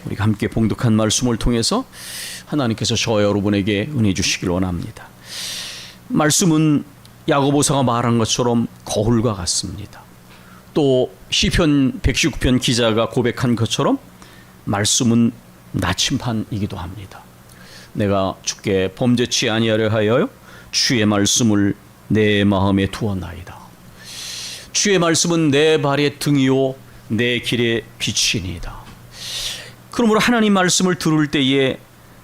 우리가 함께 봉독한 말씀을 통해서 하나님께서 저 여러분에게 은혜 주시길 원합니다. 말씀은 야고보서가 말한 것처럼 거울과 같습니다. 또 시편 119편 기자가 고백한 것처럼 말씀은 나침판이기도 합니다. 내가 주께 범죄치 아니하려 하여 주의 말씀을 내 마음에 두었나이다. 주의 말씀은 내 발의 등이요 내 길의 빛이니이다. 그러므로 하나님 말씀을 들을 때에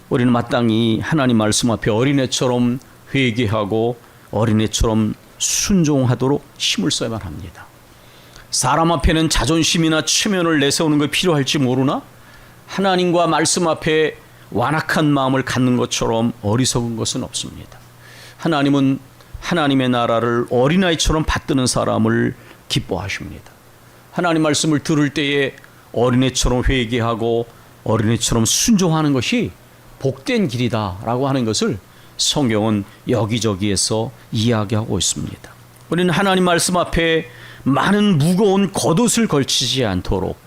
우리는 마땅히 하나님 말씀 앞에 어린애처럼 회개하고 어린애처럼 순종하도록 힘을 써야만 합니다. 사람 앞에는 자존심이나 체면을 내세우는 것이 필요할지 모르나 하나님과 말씀 앞에 완악한 마음을 갖는 것처럼 어리석은 것은 없습니다. 하나님은 하나님의 나라를 어린아이처럼 받드는 사람을 기뻐하십니다. 하나님 말씀을 들을 때에 어린애처럼 회개하고 어린애처럼 순종하는 것이 복된 길이다라고 하는 것을 성경은 여기저기에서 이야기하고 있습니다. 우리는 하나님 말씀 앞에 많은 무거운 겉옷을 걸치지 않도록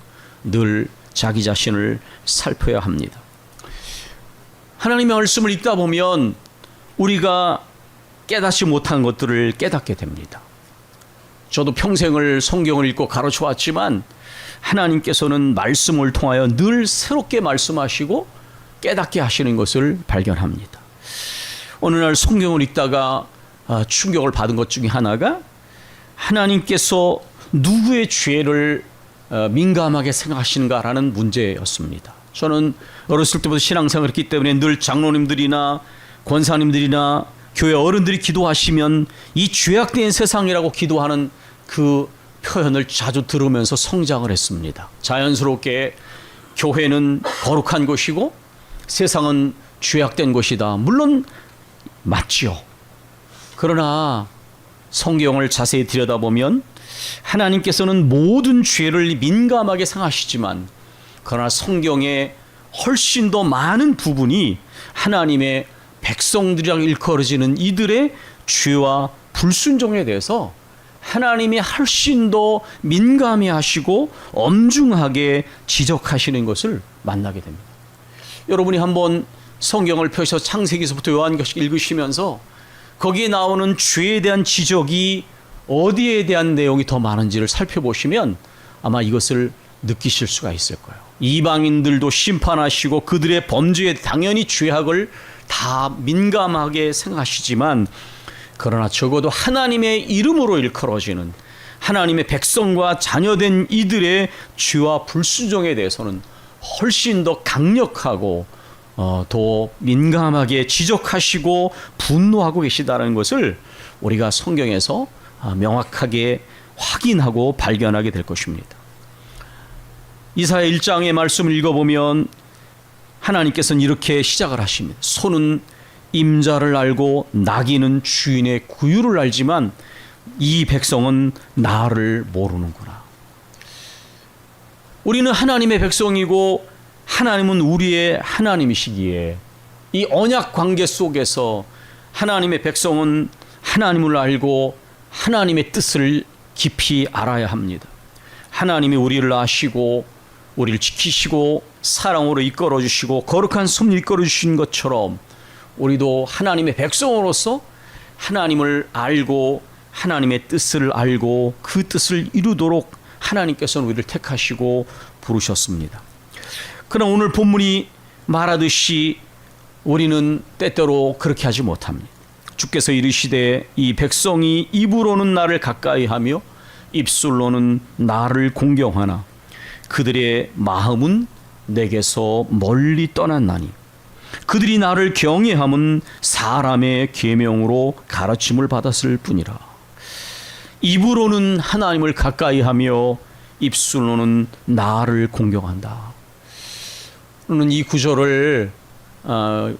늘 자기 자신을 살펴야 합니다. 하나님의 말씀을 읽다 보면 우리가 깨닫지 못한 것들을 깨닫게 됩니다. 저도 평생을 성경을 읽고 가르쳐 왔지만 하나님께서는 말씀을 통하여 늘 새롭게 말씀하시고 깨닫게 하시는 것을 발견합니다. 어느 날 성경을 읽다가 충격을 받은 것 중에 하나가 하나님께서 누구의 죄를 민감하게 생각하시는가라는 문제였습니다. 저는 어렸을 때부터 신앙생활을 했기 때문에 늘 장로님들이나 권사님들이나 교회 어른들이 기도하시면 이 죄악된 세상이라고 기도하는 그 표현을 자주 들으면서 성장을 했습니다. 자연스럽게 교회는 거룩한 곳이고 세상은 죄악된 곳이다. 물론 맞지요. 그러나 성경을 자세히 들여다보면 하나님께서는 모든 죄를 민감하게 생각하시지만 그러나 성경에 훨씬 더 많은 부분이 하나님의 백성들이랑 일컬어지는 이들의 죄와 불순종에 대해서 하나님이 훨씬 더 민감히 하시고 엄중하게 지적하시는 것을 만나게 됩니다. 여러분이 한번 성경을 펴서 창세기서부터 요한계시록 읽으시면서 거기에 나오는 죄에 대한 지적이 어디에 대한 내용이 더 많은지를 살펴보시면 아마 이것을 느끼실 수가 있을 거예요. 이방인들도 심판하시고 그들의 범죄에 당연히 죄악을 다 민감하게 생각하시지만 그러나 적어도 하나님의 이름으로 일컬어지는 하나님의 백성과 자녀된 이들의 죄와 불순종에 대해서는 훨씬 더 강력하고 더 민감하게 지적하시고 분노하고 계시다는 것을 우리가 성경에서 명확하게 확인하고 발견하게 될 것입니다. 이사야 1장의 말씀을 읽어보면 하나님께서는 이렇게 시작을 하십니다. 소는 임자를 알고 나귀는 주인의 구유를 알지만 이 백성은 나를 모르는구나. 우리는 하나님의 백성이고 하나님은 우리의 하나님이시기에 이 언약 관계 속에서 하나님의 백성은 하나님을 알고 하나님의 뜻을 깊이 알아야 합니다. 하나님이 우리를 아시고 우리를 지키시고 사랑으로 이끌어 주시고 거룩한 섭리를 이끌어 주신 것처럼 우리도 하나님의 백성으로서 하나님을 알고 하나님의 뜻을 알고 그 뜻을 이루도록 하나님께서는 우리를 택하시고 부르셨습니다. 그러나 오늘 본문이 말하듯이 우리는 때때로 그렇게 하지 못합니다. 주께서 이르시되 이 백성이 입으로는 나를 가까이 하며 입술로는 나를 공경하나 그들의 마음은 내게서 멀리 떠났나니 그들이 나를 경외함은 사람의 계명으로 가르침을 받았을 뿐이라. 입으로는 하나님을 가까이 하며 입술로는 나를 공경한다. 이 구절을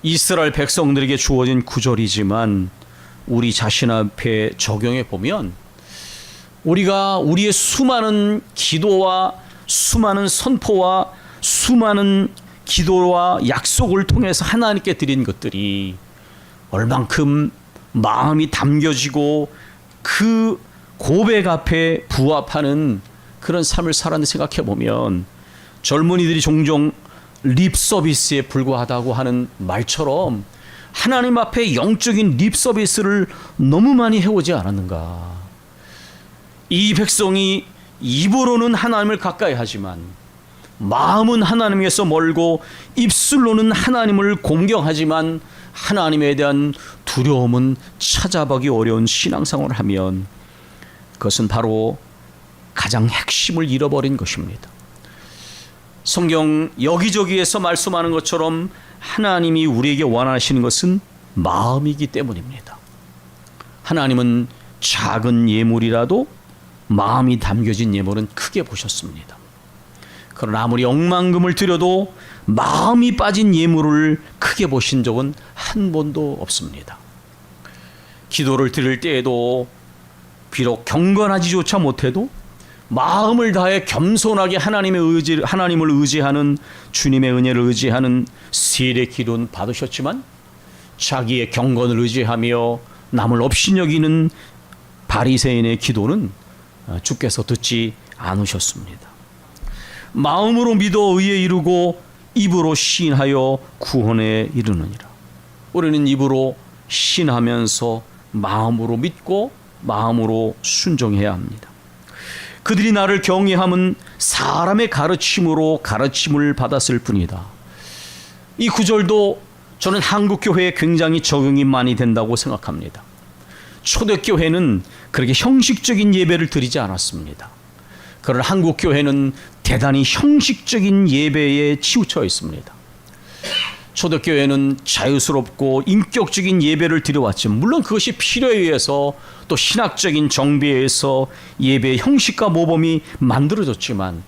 이스라엘 백성들에게 주어진 구절이지만 우리 자신 앞에 적용해 보면 우리가 우리의 수많은 기도와 수많은 선포와 수많은 기도와 약속을 통해서 하나님께 드린 것들이 얼만큼 마음이 담겨지고 그 고백 앞에 부합하는 그런 삶을 살았는지 생각해 보면 젊은이들이 종종 립 서비스에 불과하다고 하는 말처럼 하나님 앞에 영적인 립 서비스를 너무 많이 해오지 않았는가. 이 백성이 입으로는 하나님을 가까이 하지만 마음은 하나님에서 멀고 입술로는 하나님을 공경하지만 하나님에 대한 두려움은 찾아보기 어려운 신앙생활을 하면 그것은 바로 가장 핵심을 잃어버린 것입니다. 성경 여기저기에서 말씀하는 것처럼 하나님이 우리에게 원하시는 것은 마음이기 때문입니다. 하나님은 작은 예물이라도 마음이 담겨진 예물은 크게 보셨습니다. 그러나 아무리 억만금을 드려도 마음이 빠진 예물을 크게 보신 적은 한 번도 없습니다. 기도를 드릴 때에도 비록 경건하지조차 못해도 마음을 다해 겸손하게 하나님을 의지하는, 주님의 은혜를 의지하는 세례 기도는 받으셨지만 자기의 경건을 의지하며 남을 업신여기는 바리새인의 기도는 주께서 듣지 않으셨습니다. 마음으로 믿어 의에 이르고 입으로 시인하여 구원에 이르느니라. 우리는 입으로 시인하면서 마음으로 믿고 마음으로 순종해야 합니다. 그들이 나를 경외함은 사람의 가르침으로 가르침을 받았을 뿐이다. 이 구절도 저는 한국교회에 굉장히 적용이 많이 된다고 생각합니다. 초대교회는 그렇게 형식적인 예배를 드리지 않았습니다. 그러나 한국교회는 대단히 형식적인 예배에 치우쳐 있습니다. 초대교회는 자유스럽고 인격적인 예배를 드려왔지만 물론 그것이 필요에 의해서 또 신학적인 정비에 의해서 예배의 형식과 모범이 만들어졌지만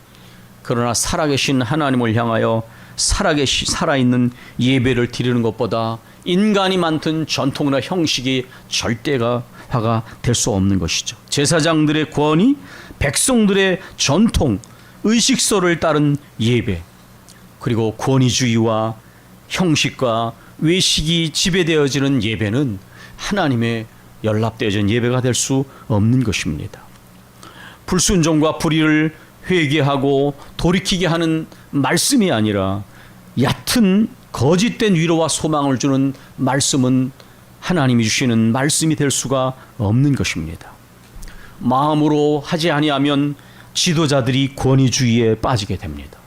그러나 살아계신 하나님을 향하여 살아있는 예배를 드리는 것보다 인간이 만든 전통이나 형식이 절대화가 될 수 없는 것이죠. 제사장들의 권위, 백성들의 전통, 의식서를 따른 예배, 그리고 권위주의와 형식과 외식이 지배되어지는 예배는 하나님의 연합되어진 예배가 될 수 없는 것입니다. 불순종과 불의를 회개하고 돌이키게 하는 말씀이 아니라 얕은 거짓된 위로와 소망을 주는 말씀은 하나님이 주시는 말씀이 될 수가 없는 것입니다. 마음으로 하지 아니하면 지도자들이 권위주의에 빠지게 됩니다.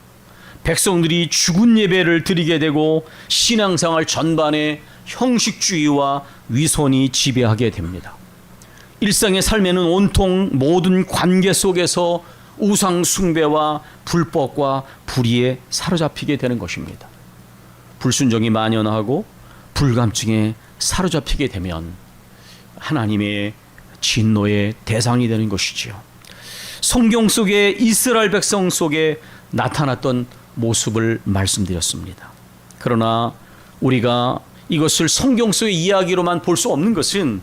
백성들이 죽은 예배를 드리게 되고 신앙생활 전반에 형식주의와 위선이 지배하게 됩니다. 일상의 삶에는 온통 모든 관계 속에서 우상 숭배와 불법과 불의에 사로잡히게 되는 것입니다. 불순종이 만연하고 불감증에 사로잡히게 되면 하나님의 진노의 대상이 되는 것이지요. 성경 속에 이스라엘 백성 속에 나타났던 모습을 말씀드렸습니다. 그러나 우리가 이것을 성경 속의 이야기로만 볼 수 없는 것은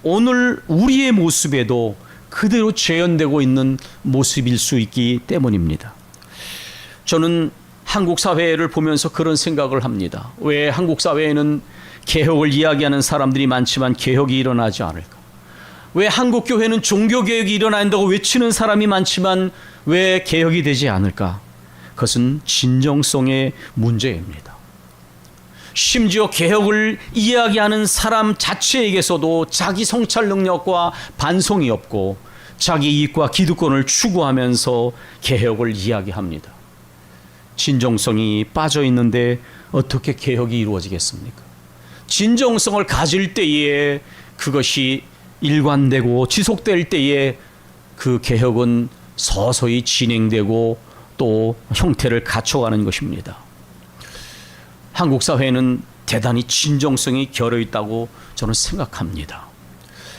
오늘 우리의 모습에도 그대로 재현되고 있는 모습일 수 있기 때문입니다. 저는 한국 사회를 보면서 그런 생각을 합니다. 왜 한국 사회에는 개혁을 이야기하는 사람들이 많지만 개혁이 일어나지 않을까? 왜 한국 교회는 종교개혁이 일어난다고 외치는 사람이 많지만 왜 개혁이 되지 않을까? 그것은 진정성의 문제입니다. 심지어 개혁을 이야기하는 사람 자체에게서도 자기 성찰 능력과 반성이 없고 자기 이익과 기득권을 추구하면서 개혁을 이야기합니다. 진정성이 빠져 있는데 어떻게 개혁이 이루어지겠습니까? 진정성을 가질 때에 그것이 일관되고 지속될 때에 그 개혁은 서서히 진행되고 또 형태를 갖춰가는 것입니다. 한국 사회는 대단히 진정성이 결여 있다고 저는 생각합니다.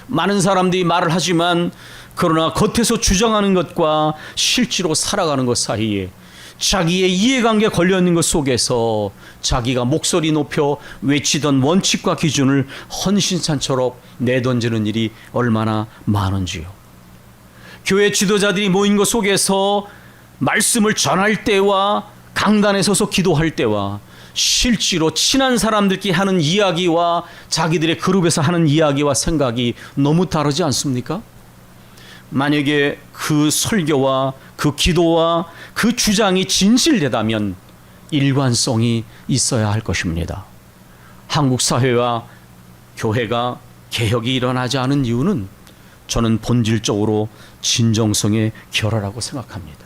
많은 사람들이 말을 하지만 그러나 겉에서 주장하는 것과 실제로 살아가는 것 사이에 자기의 이해관계에 걸려있는 것 속에서 자기가 목소리 높여 외치던 원칙과 기준을 헌신찬처럼 내던지는 일이 얼마나 많은지요. 교회 지도자들이 모인 것 속에서 말씀을 전할 때와 강단에 서서 기도할 때와 실제로 친한 사람들끼리 하는 이야기와 자기들의 그룹에서 하는 이야기와 생각이 너무 다르지 않습니까? 만약에 그 설교와 그 기도와 그 주장이 진실되다면 일관성이 있어야 할 것입니다. 한국 사회와 교회가 개혁이 일어나지 않은 이유는 저는 본질적으로 진정성의 결여라고 생각합니다.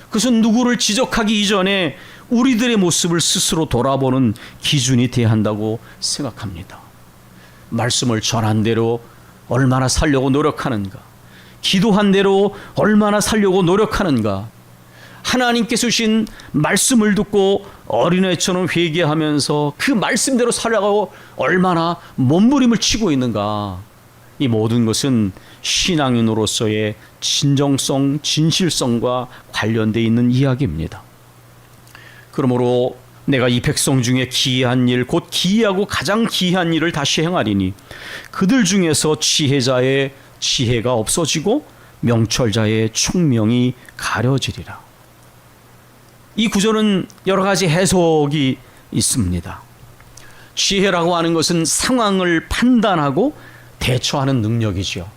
그것은 누구를 지적하기 이전에 우리들의 모습을 스스로 돌아보는 기준이 돼야 한다고 생각합니다. 말씀을 전한 대로 얼마나 살려고 노력하는가, 기도한 대로 얼마나 살려고 노력하는가, 하나님께서 주신 말씀을 듣고 어린애처럼 회개하면서 그 말씀대로 살아가고 얼마나 몸부림을 치고 있는가. 이 모든 것은 신앙인으로서의 진정성, 진실성과 관련되어 있는 이야기입니다. 그러므로 내가 이 백성 중에 기이한 일, 곧 기이하고 가장 기이한 일을 다시 행하리니 그들 중에서 지혜자의 지혜가 없어지고 명철자의 총명이 가려지리라. 이 구절은 여러 가지 해석이 있습니다. 지혜라고 하는 것은 상황을 판단하고 대처하는 능력이죠.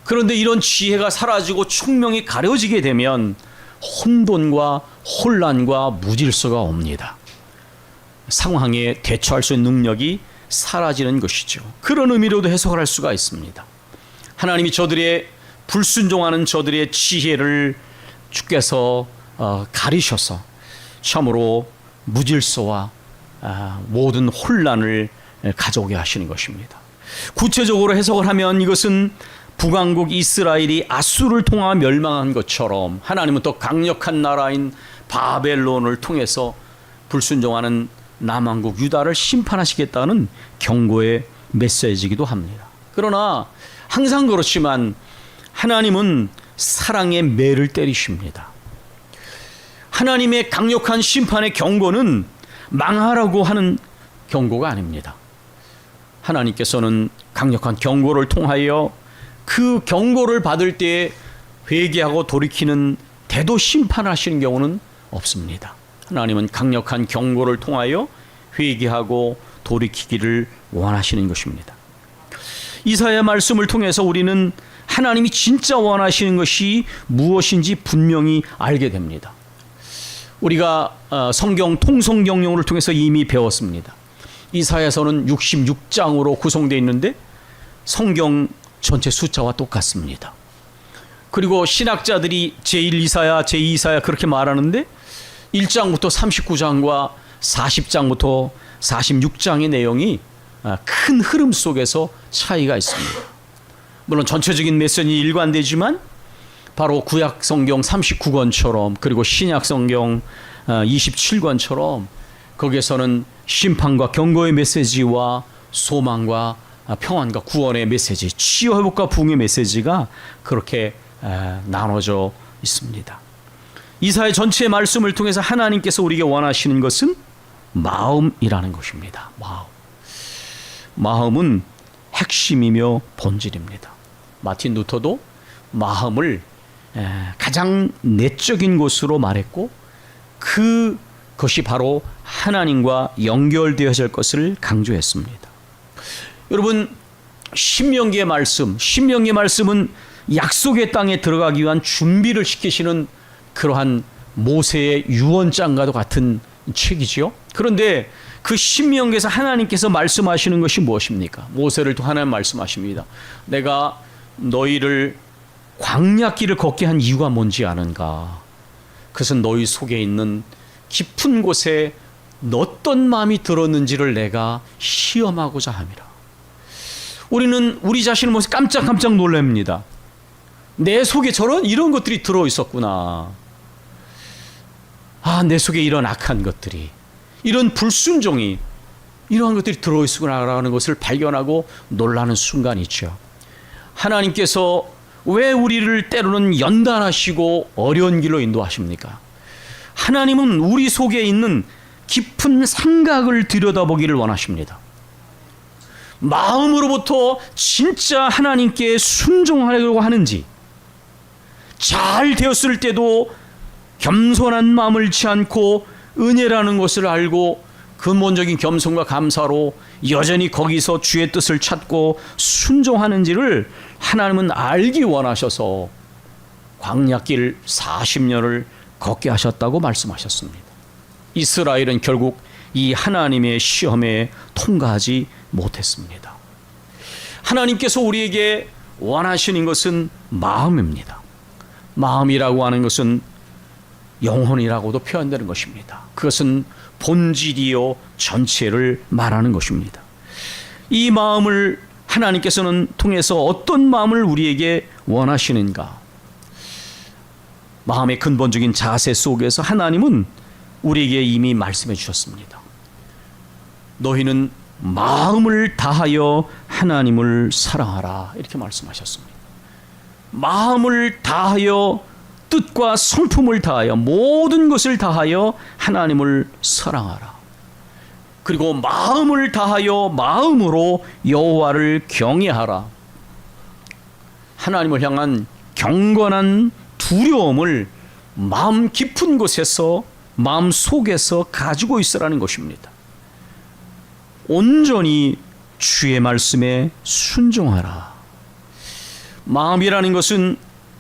그런데 이런 지혜가 사라지고 총명이 가려지게 되면 혼돈과 혼란과 무질서가 옵니다. 상황에 대처할 수 있는 능력이 사라지는 것이죠. 그런 의미로도 해석을 할 수가 있습니다. 하나님이 저들의 불순종하는 저들의 지혜를 주께서 가리셔서 참으로 무질서와 모든 혼란을 가져오게 하시는 것입니다. 구체적으로 해석을 하면 이것은 북왕국 이스라엘이 아수를 통하 멸망한 것처럼 하나님은 더 강력한 나라인 바벨론을 통해서 불순종하는 남왕국 유다를 심판하시겠다는 경고의 메시지이기도 합니다. 그러나 항상 그렇지만 하나님은 사랑의 매를 때리십니다. 하나님의 강력한 심판의 경고는 망하라고 하는 경고가 아닙니다. 하나님께서는 강력한 경고를 통하여 그 경고를 받을 때에 회개하고 돌이키는 대도 심판하시는 경우는 없습니다. 하나님은 강력한 경고를 통하여 회개하고 돌이키기를 원하시는 것입니다. 이사야 말씀을 통해서 우리는 하나님이 진짜 원하시는 것이 무엇인지 분명히 알게 됩니다. 우리가 성경 통성경용을 통해서 이미 배웠습니다. 이사야서는 66장으로 구성되어 있는데 성경 전체 숫자와 똑같습니다. 그리고 신학자들이 제1이사야, 제2이사야 그렇게 말하는데 1장부터 39장과 40장부터 46장의 내용이 큰 흐름 속에서 차이가 있습니다. 물론 전체적인 메시지는 일관되지만 바로 구약 성경 39권처럼 그리고 신약 성경 27권처럼 거기에서는 심판과 경고의 메시지와 소망과 평안과 구원의 메시지, 치유 회복과 부흥의 메시지가 그렇게 나눠져 있습니다. 이사야 전체의 말씀을 통해서 하나님께서 우리에게 원하시는 것은 마음이라는 것입니다. 마음은 핵심이며 본질입니다. 마틴 루터도 마음을 가장 내적인 것으로 말했고 그것이 바로 하나님과 연결되어질 것을 강조했습니다. 여러분, 신명기의 말씀은 약속의 땅에 들어가기 위한 준비를 시키시는 그러한 모세의 유언장과도 같은 책이지요. 그런데 그 신명기에서 하나님께서 말씀하시는 것이 무엇입니까? 모세를 통해 하나님 말씀하십니다. 내가 너희를 광야길을 걷게 한 이유가 뭔지 아는가? 그것은 너희 속에 있는 깊은 곳에 어떤 마음이 들었는지를 내가 시험하고자 함이라. 우리는 우리 자신을 보면서 깜짝깜짝 놀랍니다. 내 속에 이런 것들이 들어있었구나. 내 속에 이런 악한 것들이, 이런 불순종이, 이러한 것들이 들어있구나라는 것을 발견하고 놀라는 순간이 있죠. 하나님께서 왜 우리를 때로는 연단하시고 어려운 길로 인도하십니까? 하나님은 우리 속에 있는 깊은 생각을 들여다보기를 원하십니다. 마음으로부터 진짜 하나님께 순종하려고 하는지, 잘 되었을 때도 겸손한 마음을 잃지 않고 은혜라는 것을 알고 근본적인 겸손과 감사로 여전히 거기서 주의 뜻을 찾고 순종하는지를 하나님은 알기 원하셔서 광야길 40년을 걷게 하셨다고 말씀하셨습니다. 이스라엘은 결국 이 하나님의 시험에 통과하지 못했습니다. 하나님께서 우리에게 원하시는 것은 마음입니다. 마음이라고 하는 것은 영혼이라고도 표현되는 것입니다. 그것은 본질이요 전체를 말하는 것입니다. 이 마음을 하나님께서는 통해서 어떤 마음을 우리에게 원하시는가? 마음의 근본적인 자세 속에서 하나님은 우리에게 이미 말씀해 주셨습니다. 너희는 마음을 다하여 하나님을 사랑하라, 이렇게 말씀하셨습니다. 마음을 다하여, 뜻과 성품을 다하여, 모든 것을 다하여 하나님을 사랑하라. 그리고 마음을 다하여 마음으로 여호와를 경외하라. 하나님을 향한 경건한 두려움을 마음 깊은 곳에서, 마음 속에서 가지고 있으라는 것입니다. 온전히 주의 말씀에 순종하라. 마음이라는 것은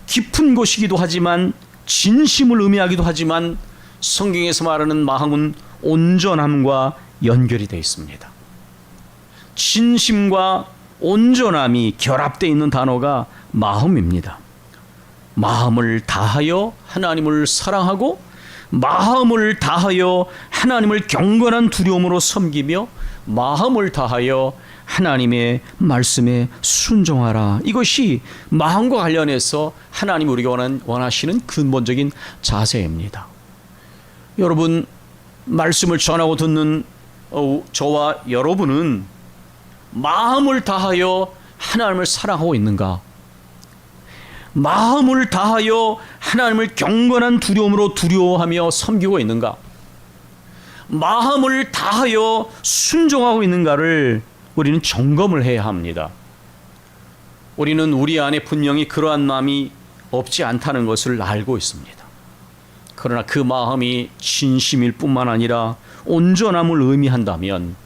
깊은 곳이기도 하지만, 진심을 의미하기도 하지만, 성경에서 말하는 마음은 온전함과 연결이 되어 있습니다. 진심과 온전함이 결합되어 있는 단어가 마음입니다. 마음을 다하여 하나님을 사랑하고, 마음을 다하여 하나님을 경건한 두려움으로 섬기며, 마음을 다하여 하나님의 말씀에 순종하라. 이것이 마음과 관련해서 하나님 우리가 원하시는 근본적인 자세입니다. 여러분, 말씀을 전하고 듣는 저와 여러분은 마음을 다하여 하나님을 사랑하고 있는가? 마음을 다하여 하나님을 경건한 두려움으로 두려워하며 섬기고 있는가? 마음을 다하여 순종하고 있는가를 우리는 점검을 해야 합니다. 우리는 우리 안에 분명히 그러한 마음이 없지 않다는 것을 알고 있습니다. 그러나 그 마음이 진심일 뿐만 아니라 온전함을 의미한다면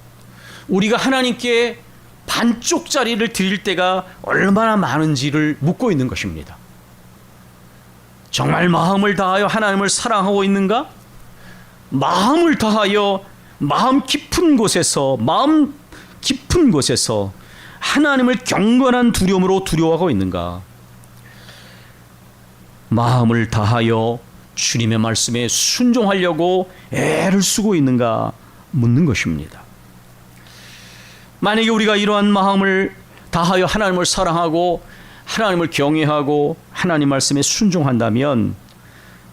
우리가 하나님께 반쪽짜리를 드릴 때가 얼마나 많은지를 묻고 있는 것입니다. 정말 마음을 다하여 하나님을 사랑하고 있는가? 마음을 다하여 마음 깊은 곳에서 하나님을 경건한 두려움으로 두려워하고 있는가? 마음을 다하여 주님의 말씀에 순종하려고 애를 쓰고 있는가 묻는 것입니다. 만약에 우리가 이러한 마음을 다하여 하나님을 사랑하고 하나님을 경외하고 하나님 말씀에 순종한다면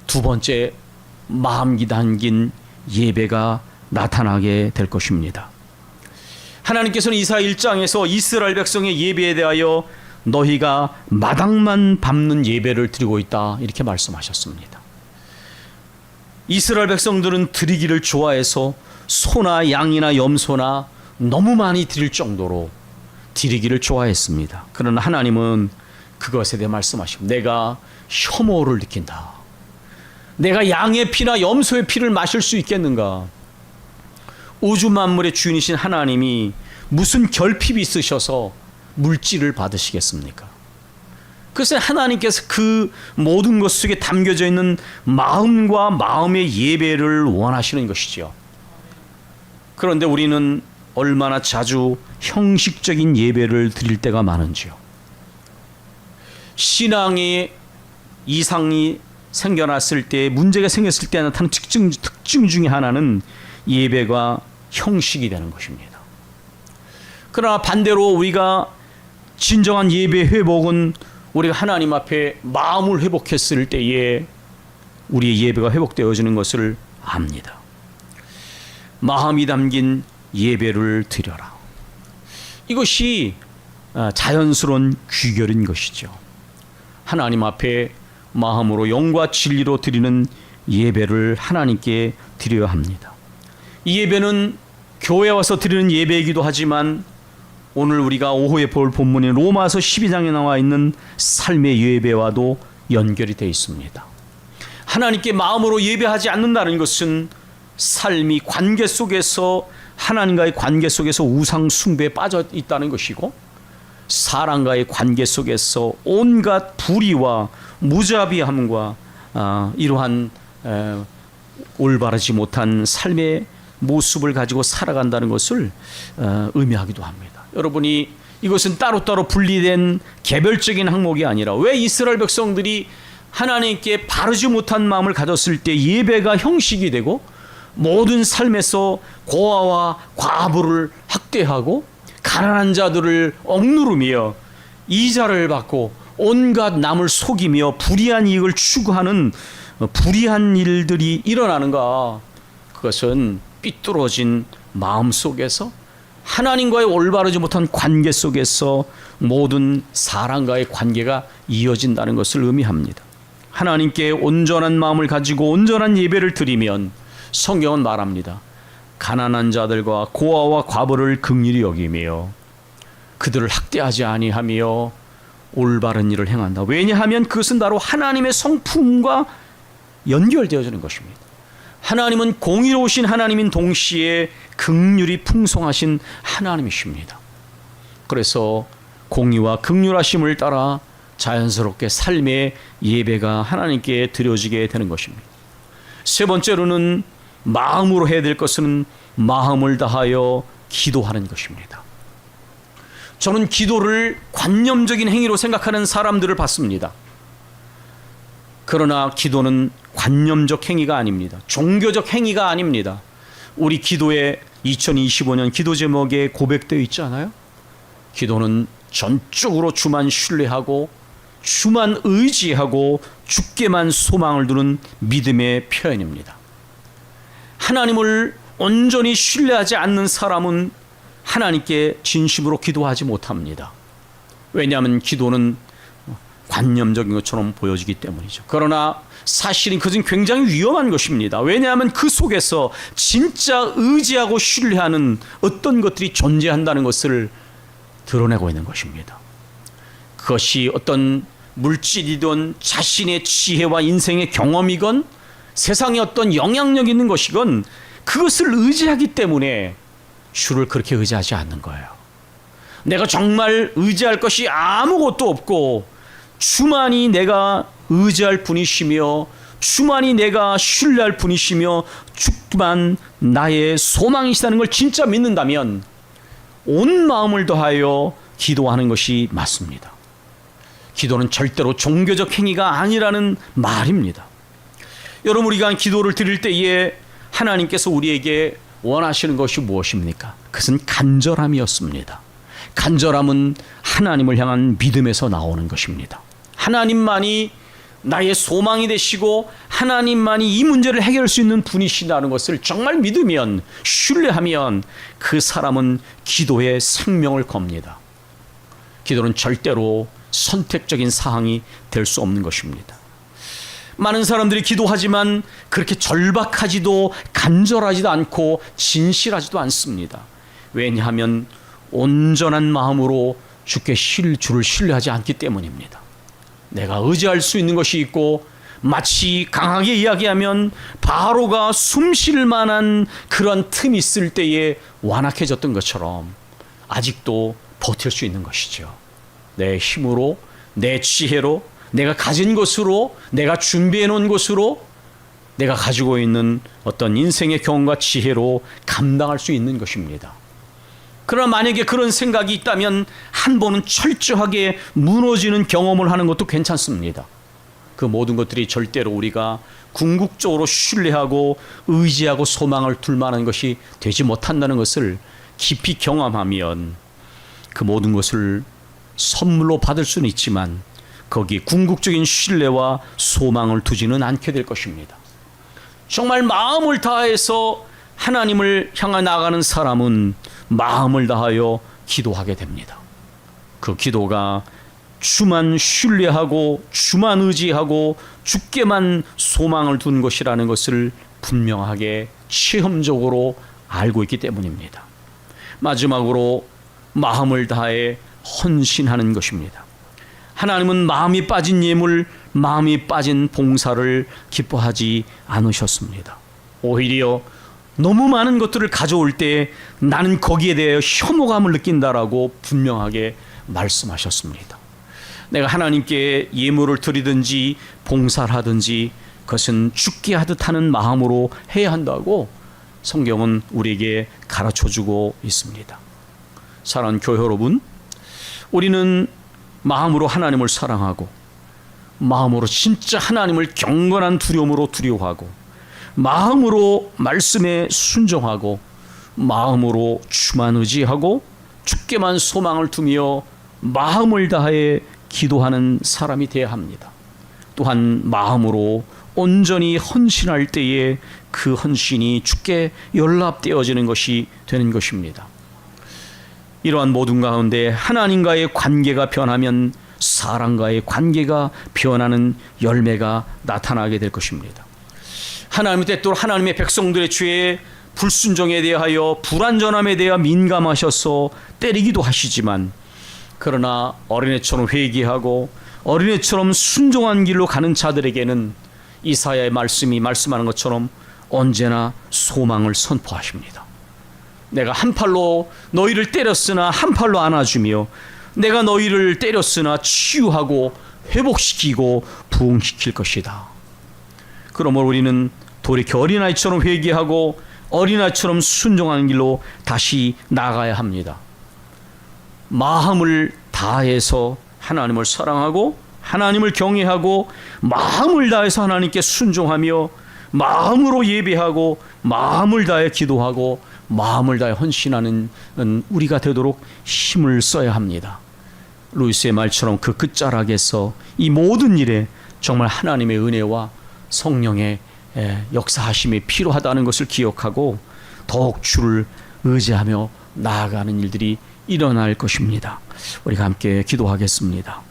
두 번째, 마음이 담긴 예배가 나타나게 될 것입니다. 하나님께서는 이사야 1장에서 이스라엘 백성의 예배에 대하여 너희가 마당만 밟는 예배를 드리고 있다, 이렇게 말씀하셨습니다. 이스라엘 백성들은 드리기를 좋아해서 소나 양이나 염소나 너무 많이 드릴 정도로 드리기를 좋아했습니다. 그러나 하나님은 그것에 대해 말씀하시고, 내가 혐오를 느낀다. 내가 양의 피나 염소의 피를 마실 수 있겠는가? 우주 만물의 주인이신 하나님이 무슨 결핍이 있으셔서 물질을 받으시겠습니까? 그래서 하나님께서 그 모든 것 속에 담겨져 있는 마음과 마음의 예배를 원하시는 것이죠. 그런데 우리는 얼마나 자주 형식적인 예배를 드릴 때가 많은지요. 신앙의 이상이 생겨났을 때, 문제가 생겼을 때 나타나는 특징 중에 하나는 예배가 형식이 되는 것입니다. 그러나 반대로 우리가 진정한 예배 회복은 우리가 하나님 앞에 마음을 회복했을 때에 우리의 예배가 회복되어지는 것을 압니다. 마음이 담긴 예배를 드려라. 이것이 자연스러운 귀결인 것이죠. 하나님 앞에 마음으로 영과 진리로 드리는 예배를 하나님께 드려야 합니다. 이 예배는 교회에 와서 드리는 예배이기도 하지만 오늘 우리가 오후에 볼 본문인 로마서 12장에 나와 있는 삶의 예배와도 연결이 되어 있습니다. 하나님께 마음으로 예배하지 않는다는 것은 삶이 관계 속에서, 하나님과의 관계 속에서 우상 숭배에 빠져 있다는 것이고, 사람과의 관계 속에서 온갖 불의와 무자비함과 이러한 올바르지 못한 삶의 모습을 가지고 살아간다는 것을 의미하기도 합니다. 여러분이 이것은 따로따로 분리된 개별적인 항목이 아니라 왜 이스라엘 백성들이 하나님께 바르지 못한 마음을 가졌을 때 예배가 형식이 되고 모든 삶에서 고아와 과부를 학대하고 가난한 자들을 억누르며 이자를 받고 온갖 남을 속이며 불의한 이익을 추구하는 불의한 일들이 일어나는가? 그것은 삐뚤어진 마음 속에서 하나님과의 올바르지 못한 관계 속에서 모든 사람과의 관계가 이어진다는 것을 의미합니다. 하나님께 온전한 마음을 가지고 온전한 예배를 드리면 성경은 말합니다. 가난한 자들과 고아와 과부를 긍휼히 여기며 그들을 학대하지 아니하며 올바른 일을 행한다. 왜냐하면 그것은 바로 하나님의 성품과 연결되어지는 것입니다. 하나님은 공의로우신 하나님인 동시에 긍휼이 풍성하신 하나님이십니다. 그래서 공의와 긍휼하심을 따라 자연스럽게 삶의 예배가 하나님께 드려지게 되는 것입니다. 세 번째로는 마음으로 해야 될 것은 마음을 다하여 기도하는 것입니다. 저는 기도를 관념적인 행위로 생각하는 사람들을 봤습니다. 그러나 기도는 관념적 행위가 아닙니다. 종교적 행위가 아닙니다. 우리 기도에 2025년 기도 제목에 고백되어 있잖아요. 기도는 전적으로 주만 신뢰하고 주만 의지하고 주께만 소망을 두는 믿음의 표현입니다. 하나님을 온전히 신뢰하지 않는 사람은 하나님께 진심으로 기도하지 못합니다. 왜냐하면 기도는 관념적인 것처럼 보여지기 때문이죠. 그러나 사실은 그것은 굉장히 위험한 것입니다. 왜냐하면 그 속에서 진짜 의지하고 신뢰하는 어떤 것들이 존재한다는 것을 드러내고 있는 것입니다. 그것이 어떤 물질이든 자신의 지혜와 인생의 경험이건 세상에 어떤 영향력 있는 것이건 그것을 의지하기 때문에 주를 그렇게 의지하지 않는 거예요. 내가 정말 의지할 것이 아무것도 없고 주만이 내가 의지할 분이시며 주만이 내가 신뢰할 분이시며 주만 나의 소망이시다는 걸 진짜 믿는다면 온 마음을 다하여 기도하는 것이 맞습니다. 기도는 절대로 종교적 행위가 아니라는 말입니다. 여러분, 우리가 기도를 드릴 때에 하나님께서 우리에게 원하시는 것이 무엇입니까? 그것은 간절함이었습니다. 간절함은 하나님을 향한 믿음에서 나오는 것입니다. 하나님만이 나의 소망이 되시고 하나님만이 이 문제를 해결할 수 있는 분이시다는 것을 정말 믿으면, 신뢰하면 그 사람은 기도에 생명을 겁니다. 기도는 절대로 선택적인 사항이 될 수 없는 것입니다. 많은 사람들이 기도하지만 그렇게 절박하지도 간절하지도 않고 진실하지도 않습니다. 왜냐하면 온전한 마음으로 주를 신뢰하지 않기 때문입니다. 내가 의지할 수 있는 것이 있고 마치 강하게 이야기하면 바로가 숨 쉴 만한 그런 틈이 있을 때에 완악해졌던 것처럼 아직도 버틸 수 있는 것이죠. 내 힘으로, 내 지혜로, 내가 가진 것으로, 내가 준비해 놓은 것으로, 내가 가지고 있는 어떤 인생의 경험과 지혜로 감당할 수 있는 것입니다. 그러나 만약에 그런 생각이 있다면 한 번은 철저하게 무너지는 경험을 하는 것도 괜찮습니다. 그 모든 것들이 절대로 우리가 궁극적으로 신뢰하고 의지하고 소망을 둘 만한 것이 되지 못한다는 것을 깊이 경험하면 그 모든 것을 선물로 받을 수는 있지만 거기에 궁극적인 신뢰와 소망을 두지는 않게 될 것입니다. 정말 마음을 다해서 하나님을 향해 나가는 사람은 마음을 다하여 기도하게 됩니다. 그 기도가 주만 신뢰하고 주만 의지하고 주께만 소망을 둔 것이라는 것을 분명하게 체험적으로 알고 있기 때문입니다. 마지막으로 마음을 다해 헌신하는 것입니다. 하나님은 마음이 빠진 예물, 마음이 빠진 봉사를 기뻐하지 않으셨습니다. 오히려 너무 많은 것들을 가져올 때 나는 거기에 대해 혐오감을 느낀다라고 분명하게 말씀하셨습니다. 내가 하나님께 예물을 드리든지 봉사를 하든지 그것은 죽게 하듯 하는 마음으로 해야 한다고 성경은 우리에게 가르쳐주고 있습니다. 사랑하는 교회 여러분, 우리는 마음으로 하나님을 사랑하고 마음으로 진짜 하나님을 경건한 두려움으로 두려워하고 마음으로 말씀에 순종하고 마음으로 주만 의지하고 주께만 소망을 두며 마음을 다해 기도하는 사람이 되어야 합니다. 또한 마음으로 온전히 헌신할 때에 그 헌신이 주께 연락되어지는 것이 되는 것입니다. 이러한 모든 가운데 하나님과의 관계가 변하면 사람과의 관계가 변하는 열매가 나타나게 될 것입니다. 하나님은 때때로 하나님의 백성들의 죄에 불순종에 대하여 불완전함에 대하여 민감하셔서 때리기도 하시지만, 그러나 어린애처럼 회개하고 어린애처럼 순종한 길로 가는 자들에게는 이사야의 말씀이 말씀하는 것처럼 언제나 소망을 선포하십니다. 내가 한 팔로 너희를 때렸으나 한 팔로 안아주며 내가 너희를 때렸으나 치유하고 회복시키고 부흥시킬 것이다. 그러므로 우리는 돌이켜 어린아이처럼 회개하고 어린아이처럼 순종하는 길로 다시 나아가야 합니다. 마음을 다해서 하나님을 사랑하고 하나님을 경외하고 마음을 다해서 하나님께 순종하며 마음으로 예배하고 마음을 다해 기도하고 마음을 다해 헌신하는 우리가 되도록 힘을 써야 합니다. 루이스의 말처럼 그 끝자락에서 이 모든 일에 정말 하나님의 은혜와 성령의 역사하심이 필요하다는 것을 기억하고 더욱 주를 의지하며 나아가는 일들이 일어날 것입니다. 우리가 함께 기도하겠습니다.